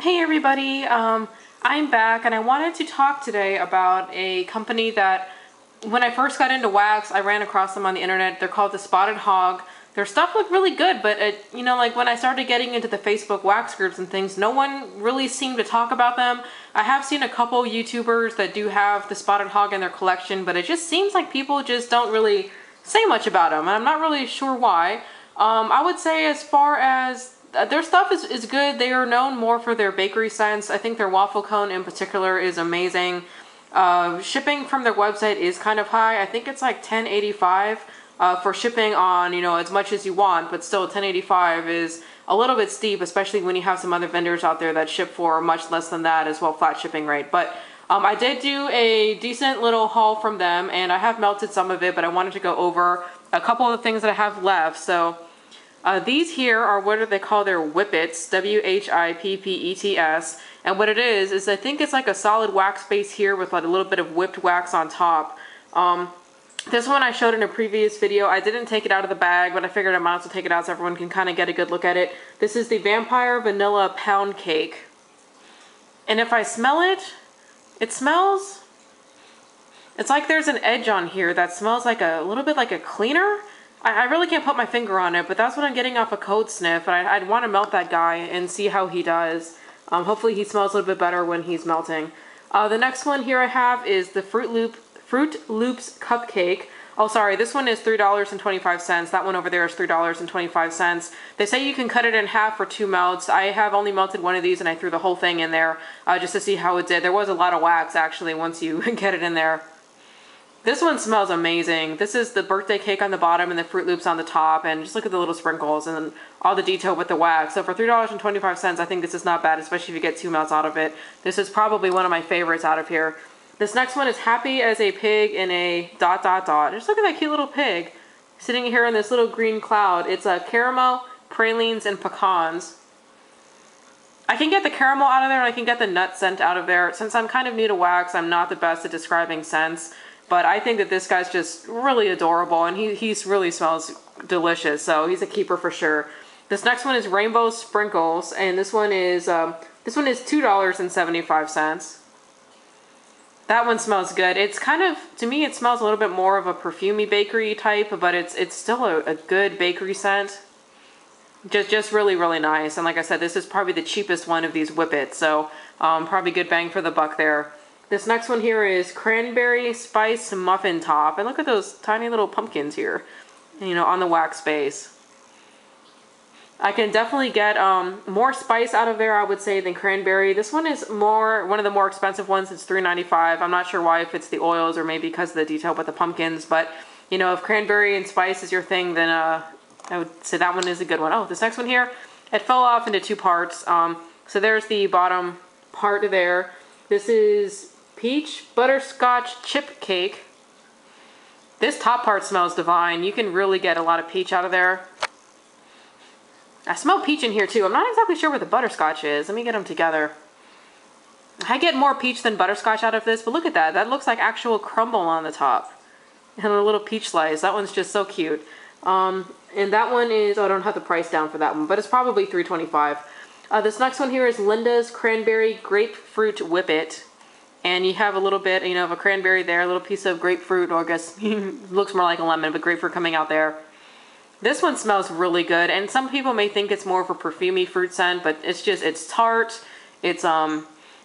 Hey everybody, I'm back and I wanted to talk today about a company that when I first got into wax, I ran across them on the internet. They're called the Spotted Hog. Their stuff looked really good, but like when I started getting into the Facebook wax groups and things, no one really seemed to talk about them. I have seen a couple YouTubers that do have the Spotted Hog in their collection, but it just seems like people just don't really say much about them, and I'm not really sure why. I would say as far as their stuff is good. They are known more for their bakery scents. I think their waffle cone in particular is amazing. Shipping from their website is kind of high. I think it's like $10.85 for shipping on, as much as you want, but still $10.85 is a little bit steep, especially when you have some other vendors out there that ship for much less than that as well, flat shipping rate. But I did do a decent little haul from them, and I have melted some of it, but I wanted to go over a couple of the things that I have left. So these here are what do they call their whippets, WHIPPETS, and what it is I think it's like a solid wax base here with like a little bit of whipped wax on top. This one I showed in a previous video. I didn't take it out of the bag, but I figured I might as well take it out so everyone can kind of get a good look at it. This is the Vampire Vanilla Pound Cake. And if I smell it, it smells, it's like there's an edge on here that smells like a little bit like a cleaner. I really can't put my finger on it, but that's what I'm getting off a code sniff. And I'd want to melt that guy and see how he does. Hopefully he smells a little bit better when he's melting. The next one here I have is the Fruit Loops Cupcake. Oh, sorry, this one is $3.25. That one over there is $3.25. They say you can cut it in half for 2 melts. I have only melted one of these and I threw the whole thing in there just to see how it did. There was a lot of wax actually once you get it in there. This one smells amazing. This is the birthday cake on the bottom and the Fruit Loops on the top, and just look at the little sprinkles and all the detail with the wax. So for $3.25, I think this is not bad, especially if you get 2 melts out of it. This is probably one of my favorites out of here. This next one is Happy as a Pig in a ... Just look at that cute little pig sitting here in this little green cloud. It's a caramel, pralines, and pecans. I can get the caramel out of there and I can get the nut scent out of there. Since I'm kind of new to wax, I'm not the best at describing scents. But I think that this guy's just really adorable, and he really smells delicious, so he's a keeper for sure. This next one is Rainbow Sprinkles, and this one is $2.75. That one smells good. It's kind of, to me, it smells a little bit more of a perfumey bakery type, but it's still a good bakery scent. Just really, really nice. And like I said, this is probably the cheapest one of these whippets, so probably good bang for the buck there. This next one here is Cranberry Spice Muffin Top. And look at those tiny little pumpkins here, on the wax base. I can definitely get more spice out of there, I would say, than cranberry. This one is one of the more expensive ones. It's $3.95. I'm not sure why, if it's the oils or maybe because of the detail with the pumpkins. But, if cranberry and spice is your thing, then I would say that one is a good one. Oh, this next one here, it fell off into 2 parts. So there's the bottom part there. This is Peach Butterscotch Chip Cake. This top part smells divine. You can really get a lot of peach out of there. I smell peach in here too. I'm not exactly sure where the butterscotch is. Let me get them together. I get more peach than butterscotch out of this, but look at that. That looks like actual crumble on the top. And a little peach slice. That one's just so cute. And that one is, I don't have the price down for that one, but it's probably $3.25. This next one here is Linda's Cranberry Grapefruit Whippet. And you have a little bit, of a cranberry there, a little piece of grapefruit, or I guess looks more like a lemon, but grapefruit coming out there. This one smells really good, and some people may think it's more of a perfumey fruit scent, but it's tart, it's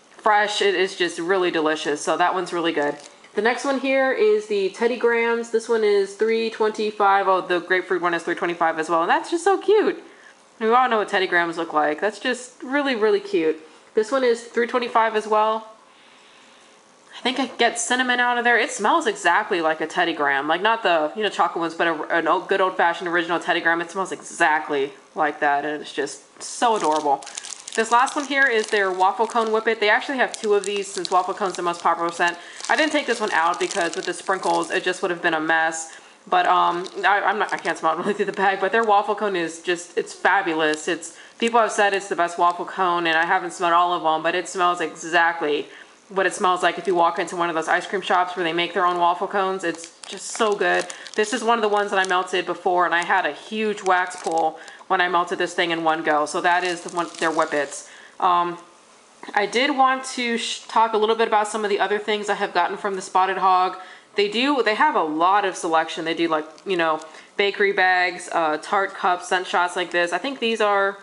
fresh, it is just really delicious, so that one's really good. The next one here is the Teddy Grahams. This one is $3.25. Oh, the grapefruit one is $3.25 as well, and that's just so cute. We all know what Teddy Grahams look like. That's just really, really cute. This one is $3.25 as well. I think I can get cinnamon out of there. It smells exactly like a Teddy Graham. Like not the, chocolate ones, but a good old-fashioned original Teddy Graham. It smells exactly like that, and it's just so adorable. This last one here is their Waffle Cone Whippet. They actually have 2 of these since Waffle Cone's the most popular scent. I didn't take this one out because with the sprinkles, it just would have been a mess. But I can't smell it really through the bag, but their Waffle Cone is just, it's fabulous. People have said it's the best waffle cone, and I haven't smelled all of them, but it smells exactly what it smells like if you walk into one of those ice cream shops where they make their own waffle cones. It's just so good. This is one of the ones that I melted before, and I had a huge wax pull when I melted this thing in one go. So that is their whippets. I did want to talk a little bit about some of the other things I have gotten from the Spotted Hog. They have a lot of selection. They do like, you know, bakery bags, tart cups, scent shots like this. I think these are,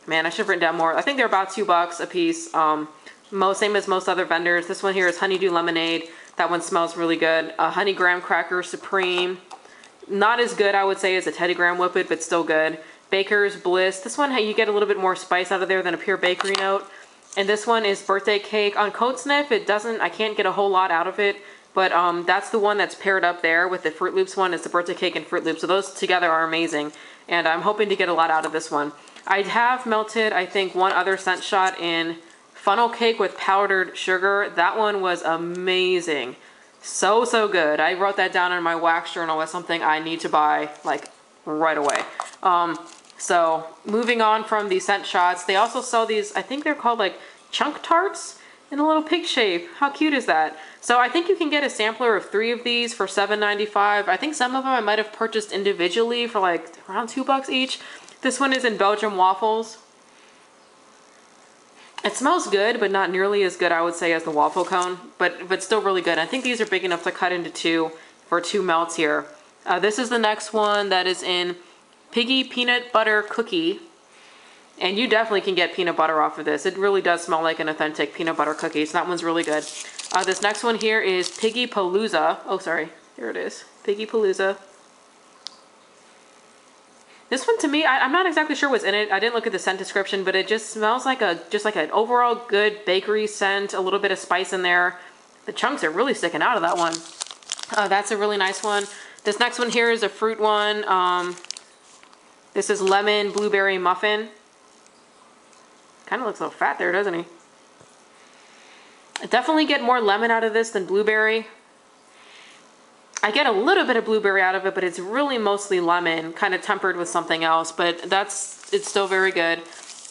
man, I should have written down more. I think they're about $2 a piece. Same as most other vendors. This one here is Honeydew Lemonade. That one smells really good. Honey Graham Cracker Supreme. Not as good, I would say, as a Teddy Graham Whippet, but still good. Baker's Bliss. This one, you get a little bit more spice out of there than a pure bakery note. And this one is Birthday Cake. On Coat Sniff, I can't get a whole lot out of it. But that's the one that's paired up there with the Fruit Loops one. It's the Birthday Cake and Fruit Loops. So those together are amazing. And I'm hoping to get a lot out of this one. I have melted, I think, one other scent shot in Funnel Cake with powdered sugar. That one was amazing. So, so good. I wrote that down in my wax journal as something I need to buy, like, right away. So, moving on from the scent shots, they also sell these, I think they're called, like, chunk tarts in a little pig shape. How cute is that? So I think you can get a sampler of 3 of these for $7.95. I think some of them I might have purchased individually for like around $2 each. This one is in Belgium waffles. It smells good, but not nearly as good, I would say, as the waffle cone, but still really good. I think these are big enough to cut into 2 for 2 melts here. This is the next one that is in Piggy Peanut Butter Cookie. And you definitely can get peanut butter off of this. It really does smell like an authentic peanut butter cookie. So that one's really good. This next one here is Piggy Palooza. Oh, sorry. Here it is. Piggy Palooza. This one to me, I'm not exactly sure what's in it. I didn't look at the scent description, but it just smells like just like an overall good bakery scent. A little bit of spice in there. The chunks are really sticking out of that one. That's a really nice one. This next one here is a fruit one. This is Lemon Blueberry Muffin. Kind of looks a little fat there, doesn't he? I definitely get more lemon out of this than blueberry. I get a little bit of blueberry out of it, but it's really mostly lemon, kind of tempered with something else, but it's still very good.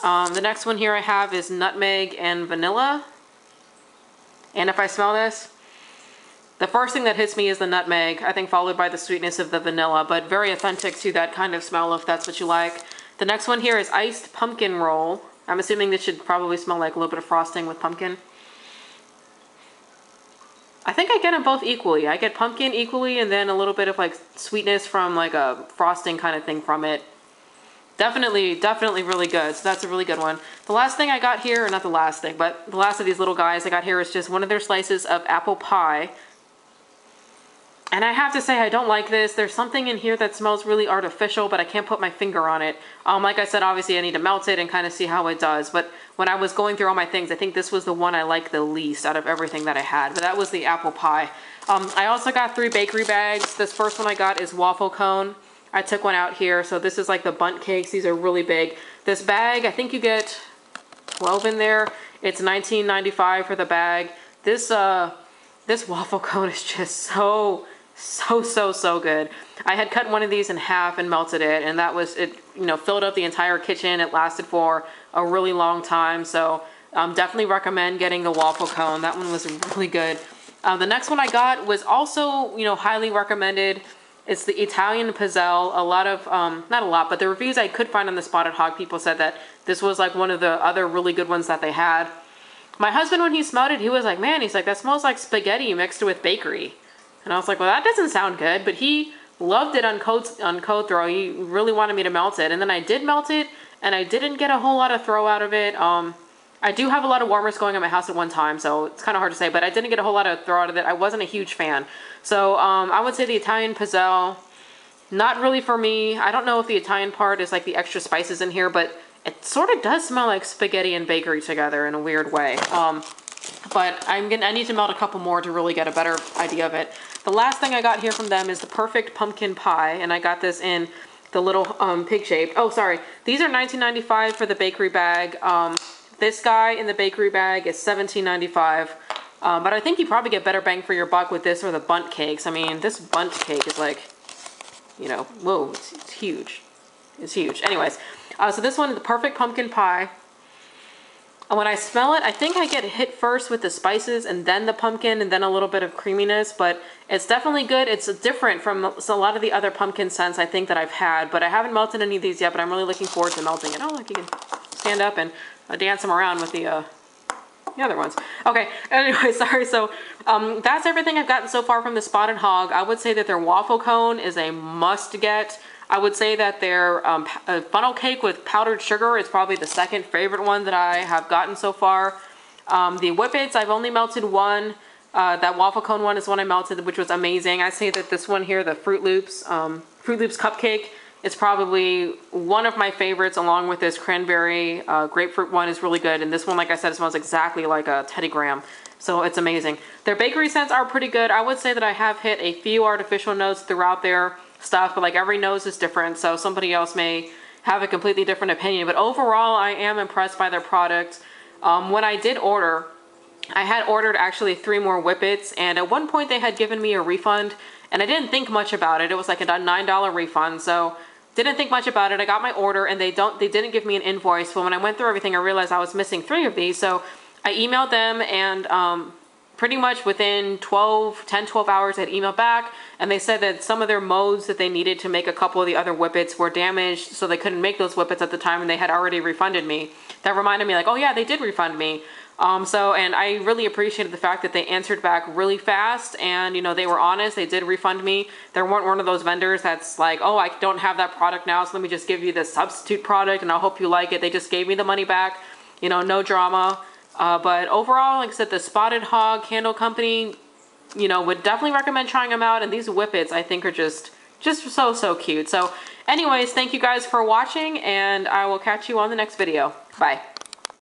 The next one here I have is nutmeg and vanilla. And if I smell this, the first thing that hits me is the nutmeg, I think followed by the sweetness of the vanilla, but very authentic to that kind of smell if that's what you like. The next one here is iced pumpkin roll. I'm assuming this should probably smell like a little bit of frosting with pumpkin. I think I get them both equally. I get pumpkin equally and then a little bit of like sweetness from like a frosting kind of thing from it. Definitely really good. So that's a really good one. The last thing I got here, or not the last thing, but the last of these little guys I got here is just one of their slices of apple pie. And I have to say, I don't like this. There's something in here that smells really artificial, but I can't put my finger on it. Like I said, obviously I need to melt it and kind of see how it does. But when I was going through all my things, I think this was the one I liked the least out of everything that I had. But that was the apple pie. I also got 3 bakery bags. This first one I got is waffle cone. I took one out here. So this is like the bundt cakes. These are really big. This bag, I think you get 12 in there. It's $19.95 for the bag. This waffle cone is just so good. I had cut one of these in half and melted it, and that was it. You know, filled up the entire kitchen. It lasted for a really long time. So definitely recommend getting the waffle cone. That one was really good. The next one I got was also, you know, highly recommended. It's the Italian Pizzelle. A lot of not a lot, but the reviews I could find on the Spotted Hog, people said that this was like one of the other really good ones that they had. My husband, when he smelled it, he was like, man, he's like, that smells like spaghetti mixed with bakery. And I was like, well, that doesn't sound good. But he loved it on cold throw. He really wanted me to melt it. And then I did melt it, and I didn't get a whole lot of throw out of it. I do have a lot of warmers going at my house at one time, so it's kind of hard to say. But I didn't get a whole lot of throw out of it. I wasn't a huge fan. So I would say the Italian Pizzelle, not really for me. I don't know if the Italian part is like the extra spices in here, but it sort of does smell like spaghetti and bakery together in a weird way. But I need to melt a couple more to really get a better idea of it. The last thing I got here from them is the Perfect Pumpkin Pie, and I got this in the little pig shape. Oh, sorry. These are $19.95 for the bakery bag. This guy in the bakery bag is $17.95. But I think you probably get better bang for your buck with this or the bundt cakes. I mean, this bundt cake is like, you know, whoa, it's huge. It's huge. Anyways, so this one is the Perfect Pumpkin Pie. And when I smell it, I think I get hit first with the spices and then the pumpkin and then a little bit of creaminess, but it's definitely good. It's different from a lot of the other pumpkin scents I think that I've had, but I haven't melted any of these yet, but I'm really looking forward to melting it. Oh, look, you can stand up and dance them around with the the other ones. Okay, anyway, sorry. So that's everything I've gotten so far from the Spotted Hog. I would say that their waffle cone is a must get. I would say that their funnel cake with powdered sugar is probably the second favorite one that I have gotten so far. The Whippets, I've only melted one. That waffle cone one is one I melted, which was amazing. I say that this one here, the Fruit Loops cupcake, is probably one of my favorites, along with this cranberry grapefruit one is really good. And this one, like I said, it smells exactly like a Teddy Graham. So it's amazing. Their bakery scents are pretty good. I would say that I have hit a few artificial notes throughout their stuff, but like every nose is different. So somebody else may have a completely different opinion. But overall, I am impressed by their product. When I did order, I had ordered actually 3 more Whippets, and at one point they had given me a refund, and I didn't think much about it. It was like a $9 refund, so didn't think much about it. I got my order, and they didn't give me an invoice. But when I went through everything, I realized I was missing 3 of these, so I emailed them, and pretty much within 10-12 hours, I had emailed back, and they said that some of their modes that they needed to make a couple of the other Whippets were damaged, so they couldn't make those Whippets at the time, and they had already refunded me. That reminded me, like, oh yeah, they did refund me. And I really appreciated the fact that they answered back really fast, and, you know, they were honest. They did refund me. They weren't one of those vendors that's like, oh, I don't have that product now, so let me just give you this substitute product, and I hope you like it. They just gave me the money back, you know, no drama. But overall, like I said, the Spotted Hog Candle Company, you know, would definitely recommend trying them out. And these Whippets, I think, are just so cute. So anyways, thank you guys for watching, and I will catch you on the next video. Bye.